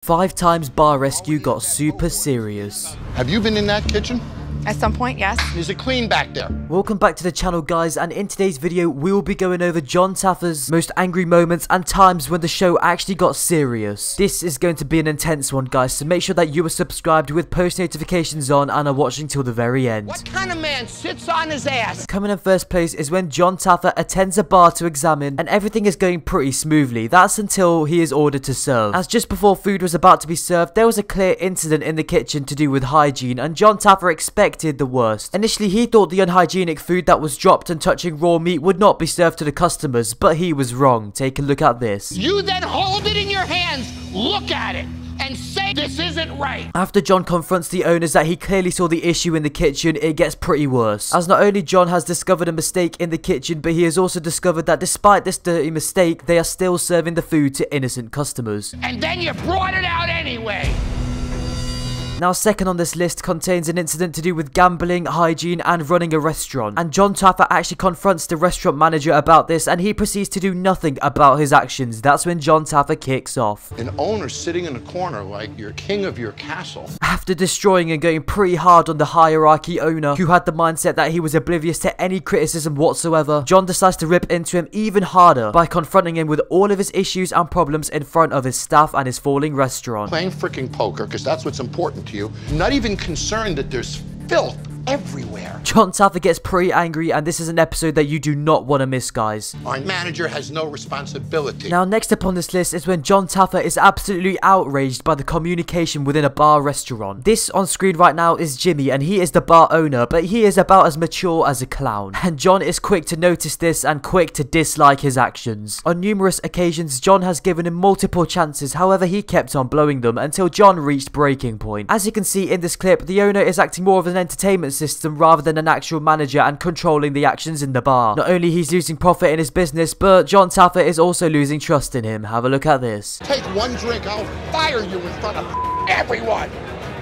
5 times bar rescue got super serious. Have you been in that kitchen? At some point, yes. Is it clean back there? Welcome back to the channel, guys, and in today's video we will be going over Jon Taffer's most angry moments and times when the show actually got serious. This is going to be an intense one, guys, so make sure that you are subscribed with post notifications on and are watching till the very end. What kind of man sits on his ass? Coming in first place is when Jon Taffer attends a bar to examine and everything is going pretty smoothly. That's until he is ordered to serve. As just before food was about to be served, there was a clear incident in the kitchen to do with hygiene, and Jon Taffer expected the worst. Initially, he thought the unhygienic food that was dropped and touching raw meat would not be served to the customers, but he was wrong. Take a look at this. You then hold it in your hands, look at it, and say this isn't right. After Jon confronts the owners that he clearly saw the issue in the kitchen, it gets pretty worse. As not only Jon has discovered a mistake in the kitchen, but he has also discovered that despite this dirty mistake, they are still serving the food to innocent customers. And then you brought it out anyway. Now, second on this list contains an incident to do with gambling, hygiene, and running a restaurant. And Jon Taffer actually confronts the restaurant manager about this, and he proceeds to do nothing about his actions. That's when Jon Taffer kicks off. An owner sitting in a corner like you're king of your castle. After destroying and going pretty hard on the hierarchy owner, who had the mindset that he was oblivious to any criticism whatsoever, Jon decides to rip into him even harder by confronting him with all of his issues and problems in front of his staff and his falling restaurant. Playing freaking poker, because that's what's important to you. Not even concerned that there's filth everywhere. Jon Taffer gets pretty angry, and this is an episode that you do not want to miss, guys. Our manager has no responsibility. Now, next up on this list is when Jon Taffer is absolutely outraged by the communication within a bar restaurant. This on screen right now is Jimmy, and he is the bar owner, but he is about as mature as a clown. And Jon is quick to notice this and quick to dislike his actions. On numerous occasions, Jon has given him multiple chances, however he kept on blowing them until Jon reached breaking point. As you can see in this clip, the owner is acting more of an entertainment system rather than an actual manager and controlling the actions in the bar. Not only he's losing profit in his business, but Jon Taffer is also losing trust in him. Have a look at this. Take one drink, I'll fire you in front of everyone.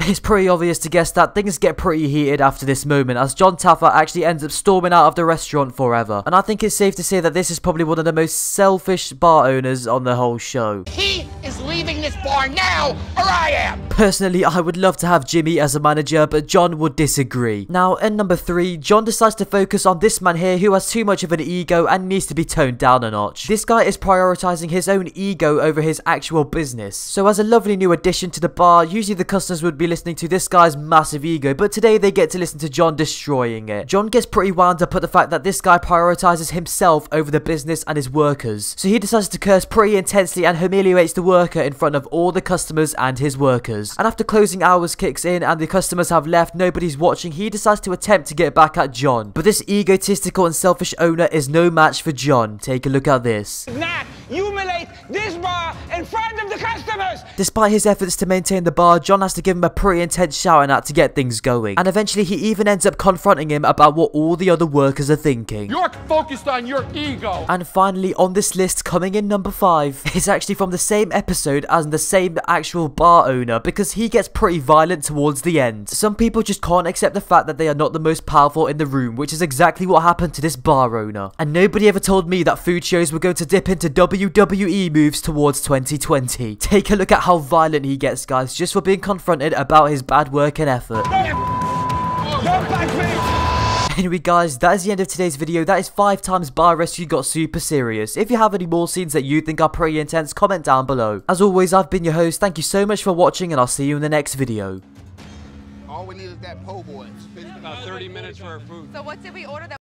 It's pretty obvious to guess that things get pretty heated after this moment, as Jon Taffer actually ends up storming out of the restaurant forever. And I think it's safe to say that this is probably one of the most selfish bar owners on the whole show. He is leaving this bar now, or I am. Personally, I would love to have Jimmy as a manager, but Jon would disagree. Now, in number 3, Jon decides to focus on this man here who has too much of an ego and needs to be toned down a notch. This guy is prioritizing his own ego over his actual business. So as a lovely new addition to the bar, usually the customers would be listening to this guy's massive ego, but today they get to listen to Jon destroying it. Jon gets pretty wound up at the fact that this guy prioritizes himself over the business and his workers. So he decides to curse pretty intensely and humiliates the worker in front of all the customers and his workers. And after closing hours kicks in and the customers have left, nobody's watching, he decides to attempt to get back at Jon. But this egotistical and selfish owner is no match for Jon. Take a look at this. Not humiliate this bar in front of the customers. Despite his efforts to maintain the bar, Jon has to give him a pretty intense shouting at to get things going. And eventually he even ends up confronting him about what all the other workers are thinking. You're focused on your ego. And finally on this list, coming in number 5, is actually from the same episode as the same actual bar owner, because he gets pretty violent towards the end. Some people just can't accept the fact that they are not the most powerful in the room, which is exactly what happened to this bar owner. And nobody ever told me that food shows were going to dip into WWE moves towards 2020. Take a look at how violent he gets, guys, just for being confronted about his bad work and effort. Anyway, guys, that is the end of today's video. That is 5 times bar rescue got super serious. If you have any more scenes that you think are pretty intense, comment down below. As always, I've been your host. Thank you so much for watching, and I'll see you in the next video. All we need is that po' boy. About 30 minutes for our food. So what did we order that